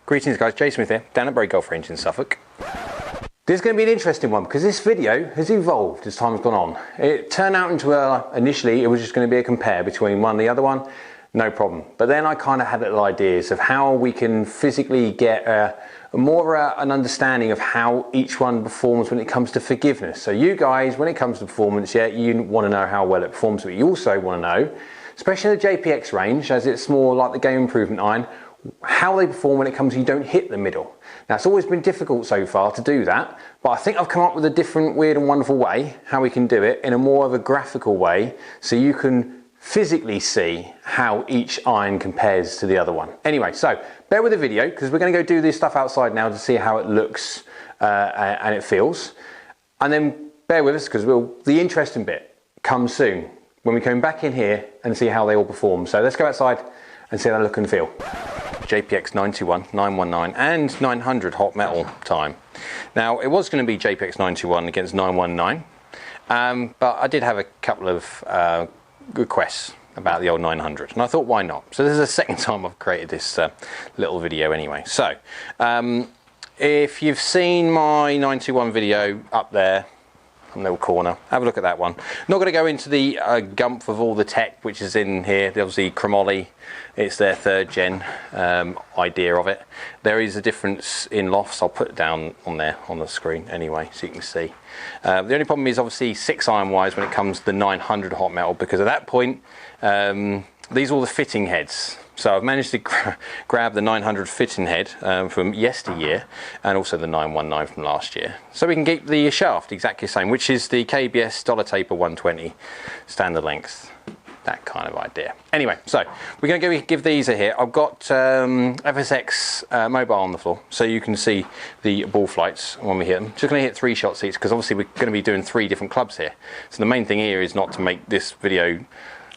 Greetings guys, Jay Smith here, down at Bury Golf Range in Suffolk. This is going to be an interesting one because this video has evolved as time's gone on. It turned out into initially it was just going to be a compare between one and the other one, no problem. But then I kind of had little ideas of how we can physically get an understanding of how each one performs when it comes to forgiveness. So you guys, when it comes to performance, yeah, you want to know how well it performs, but you also want to know, especially in the JPX range, as it's more like the game improvement iron, how they perform when it comes to you don't hit the middle. Now it's always been difficult so far to do that, but I think I've come up with a different weird and wonderful way how we can do it in a more of a graphical way so you can physically see how each iron compares to the other one. Anyway, so bear with the video because we're going to go do this stuff outside now to see how it looks and it feels, and then bear with us because the interesting bit comes soon when we come back in here and see how they all perform. So let's go outside and see how they look and feel. JPX921, 919 and 900 hot metal time. Now it was going to be JPX921 against 919, but I did have a couple of requests about the old 900 and I thought why not. So this is the second time I've created this little video anyway. So if you've seen my 921 video up there in the little corner, have a look at that one. Not going to go into the gumph of all the tech which is in here. Obviously chromoly, it's their third gen idea of it. There is a difference in lofts. I'll put it down on there on the screen anyway so you can see. The only problem is obviously 6 iron wise when it comes to the 900 hot metal, because at that point these are all the fitting heads. So I've managed to grab the 900 fitting head from yesteryear and also the 919 from last year. So we can keep the shaft exactly the same, which is the KBS dollar taper 120 standard length. That kind of idea. Anyway, so we're going to go give these a hit. I've got FSX mobile on the floor so you can see the ball flights when we hit them. Just going to hit 3 shots each because obviously we're going to be doing 3 different clubs here. So the main thing here is not to make this video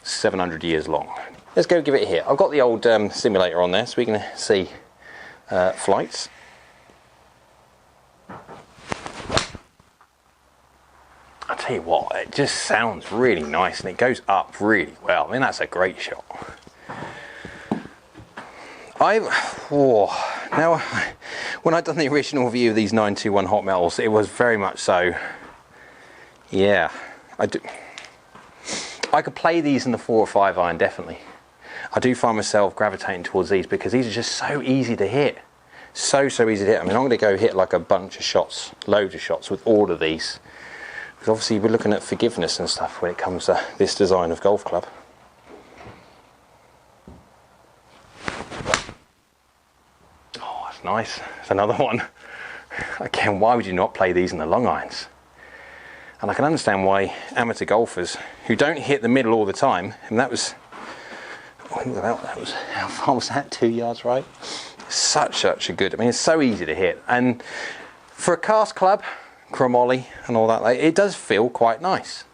700 years long. Let's go give it a hit. I've got the old simulator on there so we can see flights. I'll tell you what, it just sounds really nice and it goes up really well. I mean, that's a great shot. Now, when I'd done the original view of these 921 hot metals, it was very much so, yeah, I could play these in the 4 or 5 iron, definitely. I do find myself gravitating towards these because these are just so easy to hit. So easy to hit. I mean, I'm going to go hit like a bunch of shots, loads of shots with all of these. Because obviously we're looking at forgiveness and stuff when it comes to this design of golf club. Oh, that's nice. That's another one. Again, why would you not play these in the long irons? And I can understand why amateur golfers who don't hit the middle all the time, and that was, how far was that? 2 yards, right? Such a good, I mean, it's so easy to hit. And for a cast club, chromoly and all that, it does feel quite nice.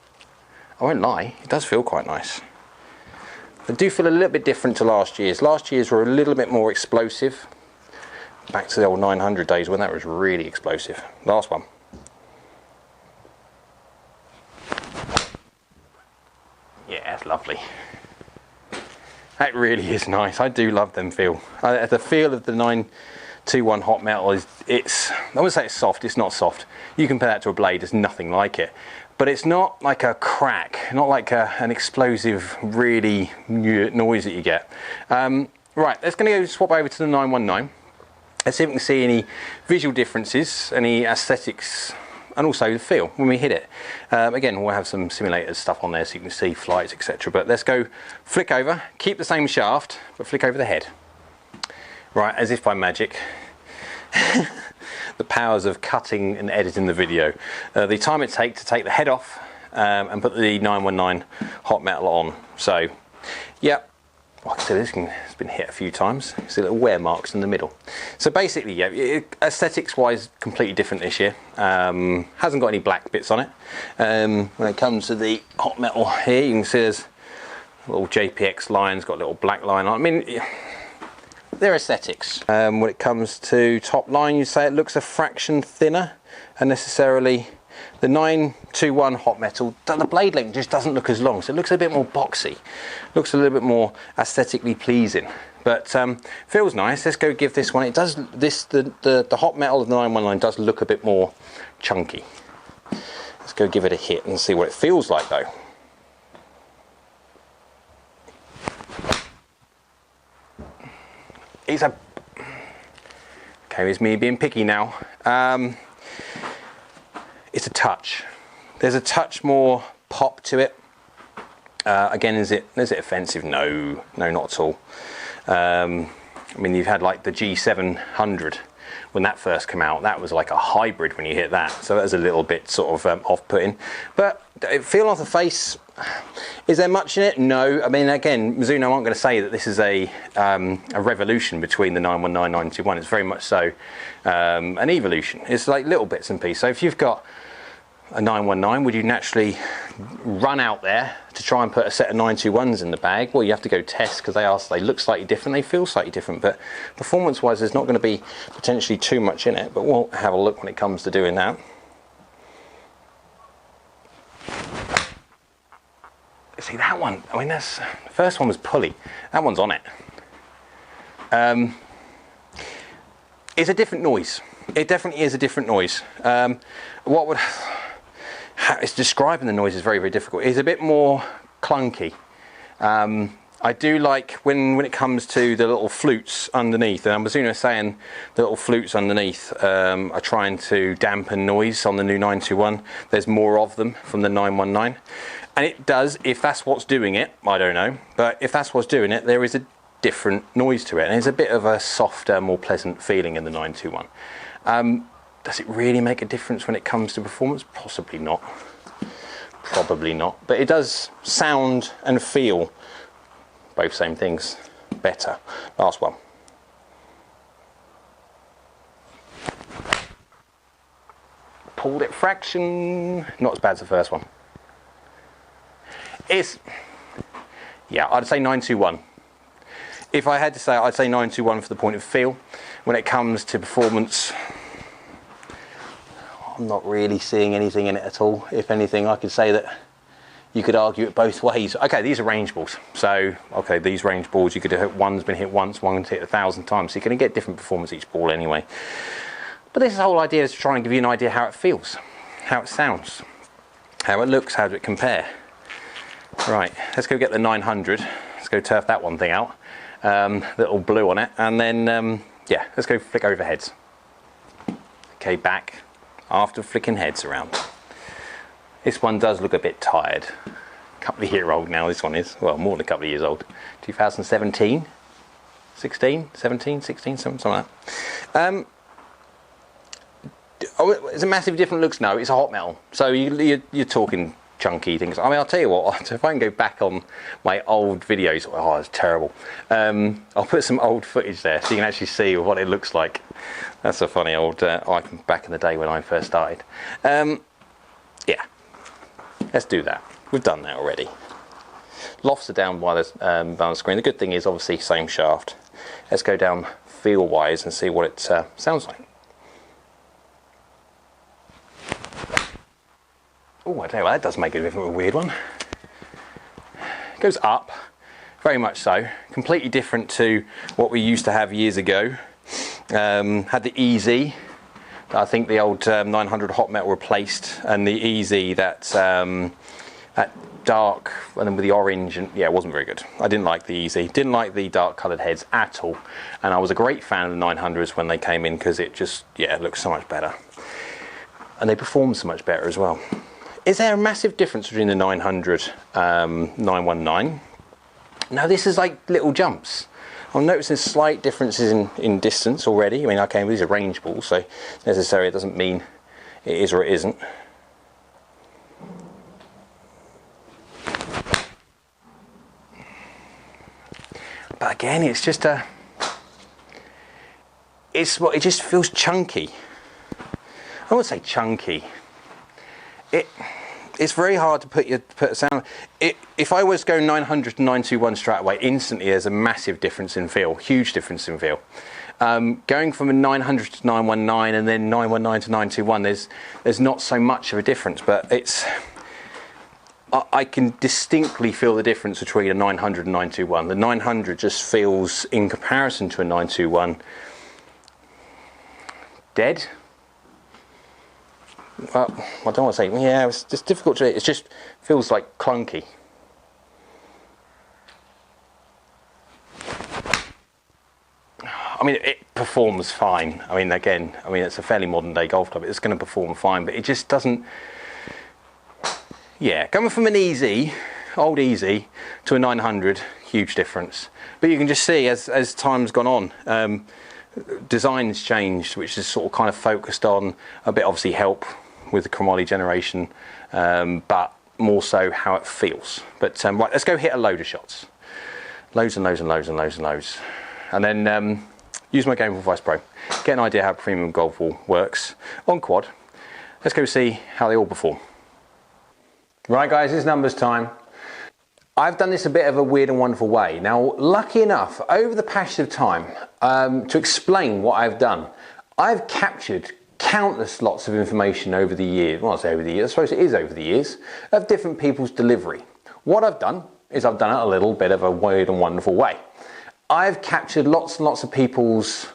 I won't lie, it does feel quite nice. They do feel a little bit different to last year's. Last year's were a little bit more explosive. Back to the old 900 days when that was really explosive. Last one. Yeah, that's lovely. That really is nice. I do love them feel. The feel of the 921 hot metal is, I wouldn't say it's soft, it's not soft. You compare that to a blade, it's nothing like it. But it's not like a crack, not like an explosive, really noise that you get. Right, let's go swap over to the 919. Let's see if we can see any visual differences, any aesthetics, and also the feel when we hit it. Again, we'll have some simulated stuff on there so you can see flights, etc. But let's go flick over, keep the same shaft, but flick over the head. Right, as if by magic. The powers of cutting and editing the video. The time it takes to take the head off and put the 919 hot metal on. So, yeah, like I said, it's been hit a few times. See little wear marks in the middle. So basically, yeah, aesthetics-wise, completely different this year. Hasn't got any black bits on it. When it comes to the hot metal here, you can see there's a little JPX line's got a little black line on. I mean, they're aesthetics. When it comes to top line, you say it looks a fraction thinner, and necessarily the 921 hot metal, the blade length just doesn't look as long, so it looks a bit more boxy, looks a little bit more aesthetically pleasing. But feels nice. Let's go give this one. It does the hot metal of the 919 does look a bit more chunky. Let's go give it a hit and see what it feels like though. Okay, it's me being picky now. It's a touch. There's a touch more pop to it. Again, is it offensive? No, not at all. I mean, you've had like the G700 when that first came out. That was like a hybrid when you hit that, so that was a little bit sort of off-putting. But it feel off the face. Is there much in it? No. I mean, again, Mizuno aren't going to say that this is a revolution between the 919 and 921. It's very much so an evolution. It's like little bits and pieces. So if you've got a 919, would you naturally run out there to try and put a set of 921s in the bag? Well, you have to go test because they look slightly different, they feel slightly different, but performance wise there's not going to be potentially too much in it, but we'll have a look when it comes to doing that. See that one, I mean, the first one was pulley, that one's on it. It's a different noise. It definitely is a different noise. It's describing the noise is very, very difficult. It's a bit more clunky. I do like when it comes to the little flutes underneath, and Mizuno is saying the little flutes underneath are trying to dampen noise on the new 921. There's more of them from the 919. And it does, if that's what's doing it, I don't know, but if that's what's doing it, there is a different noise to it. And there's a bit of a softer, more pleasant feeling in the 921. Does it really make a difference when it comes to performance? Possibly not. Probably not. But it does sound and feel, both same things, better. Last one. Pulled it fraction. Not as bad as the first one. Yeah, I'd say 921. If I had to say, I'd say 921 for the point of feel. When it comes to performance, I'm not really seeing anything in it at all. If anything, I could say that you could argue it both ways. Okay, these are range balls. So, okay, these range balls, you could hit, one's been hit once, one's hit 1,000 times. So you're going to get different performance each ball anyway. But this whole idea is to try and give you an idea how it feels, how it sounds, how it looks, how does it compare. Right, let's go get the 900. Let's go turf that one thing out. Little blue on it. And then, yeah, let's go flick over heads. Okay, back after flicking heads around. This one does look a bit tired. A couple of years old now, this one is. Well, more than a couple of years old. 2017? 16? 17? 16? Something like that. It's a massive different looks? No, it's a hot metal. So you're talking chunky things. I mean, I'll tell you what, if I can go back on my old videos, oh, it's terrible. I'll put some old footage there so you can actually see what it looks like. That's a funny old icon back in the day when I first started. Yeah, let's do that. We've done that already. Lofts are down by the screen. The good thing is obviously same shaft. Let's go down feel wise and see what it sounds like. Oh, I tell you what, that does make it a bit of a weird one. It goes up, very much so. Completely different to what we used to have years ago. Had the EZ, I think the old 900 hot metal replaced, and the EZ that dark, and then with the orange, and yeah, it wasn't very good. I didn't like the EZ, didn't like the dark coloured heads at all. And I was a great fan of the 900s when they came in because it just, yeah, it looked so much better. And they performed so much better as well. Is there a massive difference between the 900 919? No, this is like little jumps. I'm noticing slight differences in distance already. I mean, okay, these are range balls, so necessarily it doesn't mean it is or it isn't. But again, it's just it just feels chunky. I wouldn't say chunky. It's very hard to put a sound. If I was going 900 to 921 straight away, instantly there's a massive difference in feel, huge difference in feel. Going from a 900 to 919 and then 919 to 921, there's not so much of a difference, but I can distinctly feel the difference between a 900 and 921. The 900 just feels, in comparison to a 921, dead. Well, I don't want to say, yeah, it's just difficult to, it just feels like clunky. I mean, it performs fine. I mean, again, it's a fairly modern day golf club. It's going to perform fine, but it just doesn't, yeah, coming from an easy, old easy, to a 900, huge difference. But you can just see as time's gone on, design's changed, which is sort of kind of focused on a bit, obviously, help with the chromoly generation, but more so how it feels. But right, let's go hit a load of shots. Loads and loads and loads and loads and loads. And then use my Game Ball Vice Pro. Get an idea how premium golf ball works on quad. Let's go see how they all perform. Right guys, it's numbers time. I've done this a bit of a weird and wonderful way. Now, lucky enough, over the passage of time, to explain what I've done, I've captured countless lots of information over the years, well I say over the years, I suppose it is over the years, of different people's delivery. What I've done is I've done it a little bit of a weird and wonderful way. I've captured lots and lots of people's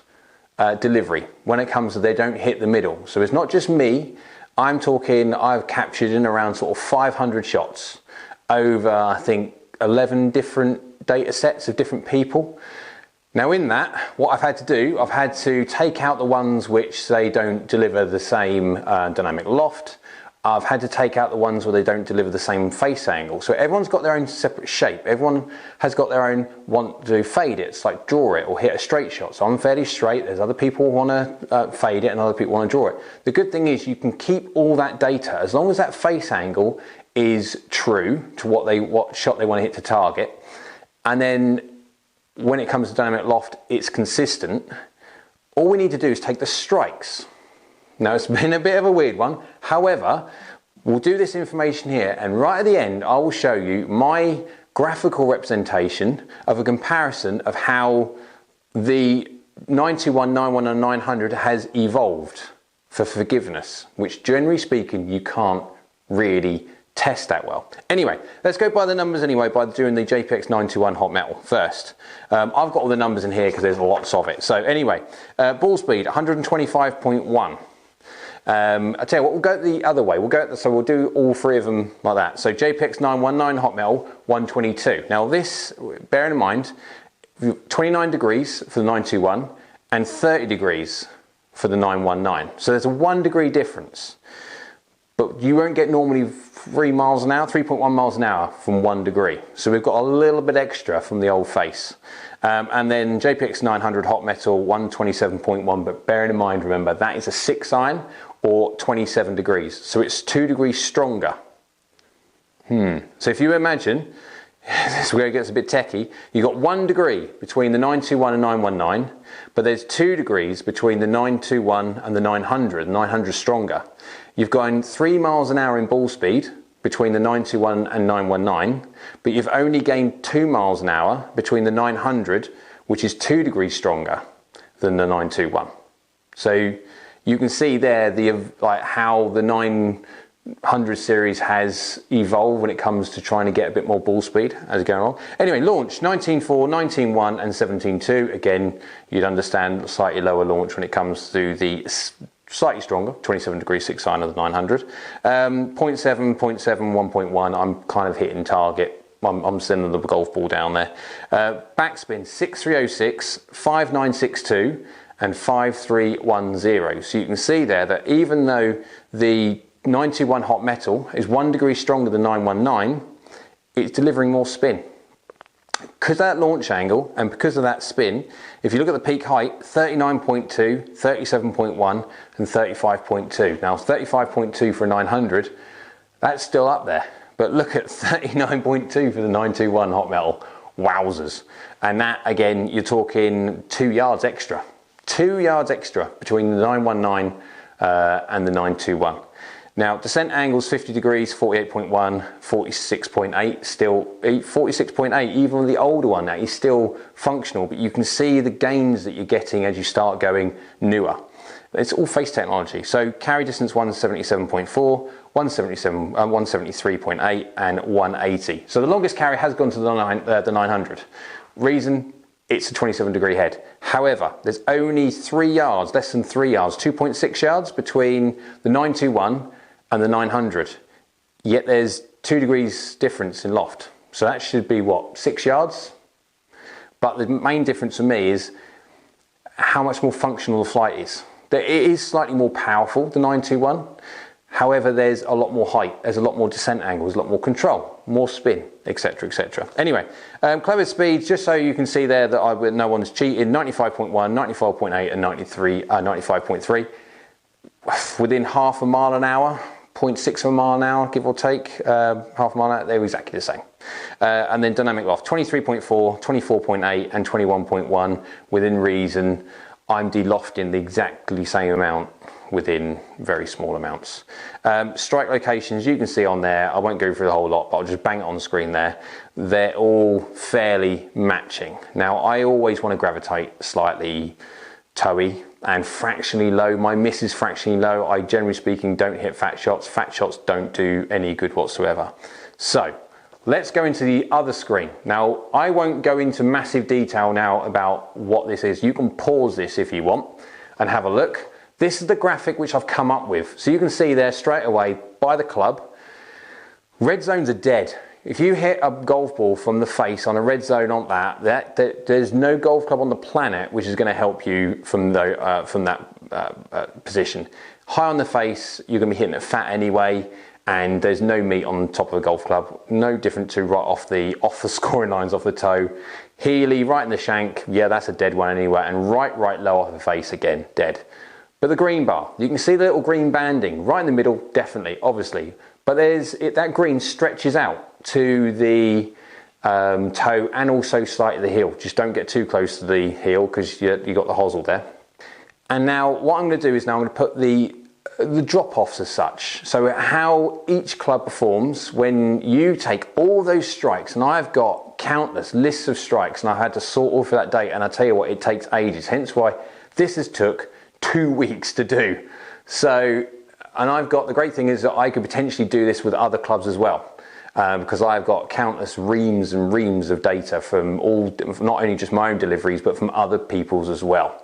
delivery when it comes to they don't hit the middle. So it's not just me, I'm talking I've captured in around sort of 500 shots over I think 11 different data sets of different people. Now in that, what I've had to do, I've had to take out the ones which they don't deliver the same dynamic loft. I've had to take out the ones where they don't deliver the same face angle. So everyone's got their own separate shape. Everyone has got their own want to fade it. It's like draw it or hit a straight shot. So I'm fairly straight. There's other people who want to fade it and other people want to draw it. The good thing is you can keep all that data as long as that face angle is true to what shot they want to hit to target. And then when it comes to dynamic loft, it's consistent. All we need to do is take the strikes. Now, it's been a bit of a weird one. However, we'll do this information here, and right at the end, I will show you my graphical representation of a comparison of how the 921, 919, and 900 has evolved for forgiveness, which generally speaking, you can't really test that well. Anyway, let's go by the numbers anyway by doing the JPX921 hot metal first. I've got all the numbers in here because there's lots of it. So anyway, ball speed 125.1. I tell you what, we'll go the other way. So we'll do all three of them like that. So JPX919 hot metal 122. Now this, bear in mind, 29 degrees for the 921 and 30 degrees for the 919. So there's a 1 degree difference. But you won't get normally 3 miles an hour, 3.1 miles an hour from 1 degree. So we've got a little bit extra from the old face. And then JPX900 hot metal 127.1, but bearing in mind, remember, that is a 6 iron or 27 degrees. So it's 2 degrees stronger. So if you imagine, this is where it gets a bit techie, you've got 1 degree between the 921 and 919, but there's 2 degrees between the 921 and the 900. The 900 is stronger. You've gone 3 miles an hour in ball speed between the 921 and 919, but you've only gained 2 miles an hour between the 900, which is 2 degrees stronger than the 921. So you can see there how the 900 series has evolved when it comes to trying to get a bit more ball speed as it's going on. Anyway, launch 19.4, 19.1 and 17.2. Again, you'd understand slightly lower launch when it comes to the slightly stronger, 27 degrees 6 iron of the 900. 0.7, 0.7, 1.1, I'm kind of hitting target. I'm sending the golf ball down there. Backspin 6306, 5962 and 5310. So you can see there that even though the 91 hot metal is 1 degree stronger than 919, it's delivering more spin. Because of that launch angle and because of that spin, if you look at the peak height, 39.2, 37.1 and 35.2. Now 35.2 for a 900, that's still up there. But look at 39.2 for the 921 hot metal. Wowzers. And that, again, you're talking 2 yards extra. 2 yards extra between the 919 and the 921. Now, descent angles 50 degrees, 48.1, 46.8, still 46.8, even with the older one now, is still functional, but you can see the gains that you're getting as you start going newer. It's all face technology. So carry distance 177.4, 173.8 and 180. So the longest carry has gone to the 900. Reason, it's a 27-degree head. However, there's only 3 yards, less than 3 yards, 2.6 yards between the 921 and the 900. Yet there's 2 degrees difference in loft. So that should be what, 6 yards? But the main difference for me is how much more functional the flight is. It is slightly more powerful, the 921. However, there's a lot more height, there's a lot more descent angles, a lot more control, more spin, etc, etc. Anyway, clever speeds, just so you can see there that no one's cheated, 95.1, 94.8 and 95.3. Within half a mile an hour, 0.6 of a mile an hour, give or take, half a mile an hour, they're exactly the same. And then dynamic loft, 23.4, 24.8 and 21.1 within reason. I'm de-lofting the exactly same amount within very small amounts. Strike locations, you can see on there, I won't go through the whole lot, but I'll just bang it on the screen there. They're all fairly matching. Now, I always want to gravitate slightly toey and fractionally low. My miss is fractionally low. I, generally speaking, don't hit fat shots. Fat shots don't do any good whatsoever. So, let's go into the other screen. Now, I won't go into massive detail now about what this is. You can pause this if you want and have a look. This is the graphic which I've come up with. So you can see there straight away by the club, red zones are dead. If you hit a golf ball from the face on a red zone on that, there's no golf club on the planet which is going to help you from that position. High on the face, you're going to be hitting it fat anyway, and there's no meat on top of the golf club. No different to right off the scoring lines off the toe. Heely right in the shank, yeah, that's a dead one anyway, and right low off the face again, dead. But the green bar, you can see the little green banding right in the middle, definitely, obviously. But that green stretches out to the toe and also slightly the heel. Just don't get too close to the heel because you got the hosel there. And now what I'm going to do is now I'm going to put the drop-offs as such. So how each club performs when you take all those strikes, and I've got countless lists of strikes and I've had to sort all for that date, and I tell you what, it takes ages. Hence why this has took 2 weeks to do. So, and I've got, the great thing is that I could potentially do this with other clubs as well. Because I've got countless reams and reams of data from not only just my own deliveries, but from other people's as well.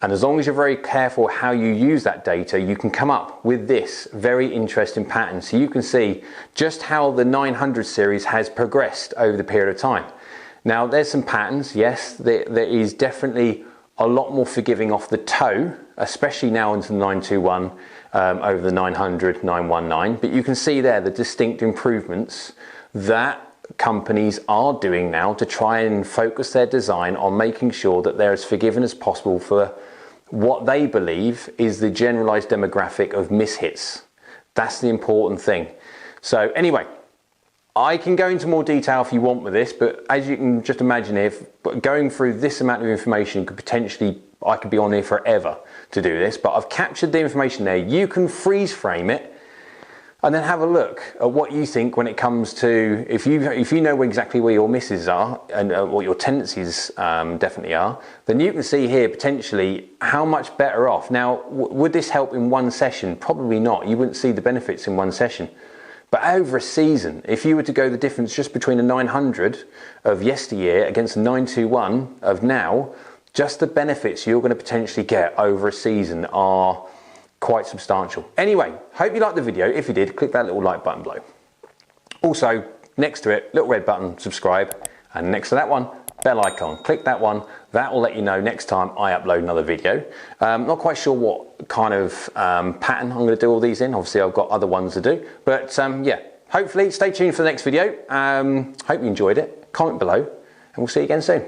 And as long as you're very careful how you use that data, you can come up with this very interesting pattern. So you can see just how the 900 series has progressed over the period of time. Now there's some patterns, yes, there is definitely a lot more forgiving off the toe, especially now into the 921 over the 900, 919. But you can see there the distinct improvements that companies are doing now to try and focus their design on making sure that they're as forgiving as possible for what they believe is the generalized demographic of mishits. That's the important thing. So anyway, I can go into more detail if you want with this, but as you can just imagine, if going through this amount of information could potentially, I could be on here forever to do this, but I've captured the information there. You can freeze frame it and then have a look at what you think when it comes to, if you know exactly where your misses are and what your tendencies definitely are, then you can see here potentially how much better off. Now, would this help in one session? Probably not. You wouldn't see the benefits in one session. But over a season, if you were to go the difference just between a 900 of yesteryear against a 921 of now, just the benefits you're going to potentially get over a season are quite substantial. Anyway, hope you liked the video. If you did, click that little like button below. Also, next to it, little red button, subscribe, and next to that one, bell icon. Click that one. That will let you know next time I upload another video. Not quite sure what kind of pattern I'm going to do all these in. Obviously, I've got other ones to do. But yeah, hopefully stay tuned for the next video. Hope you enjoyed it. Comment below, and we'll see you again soon.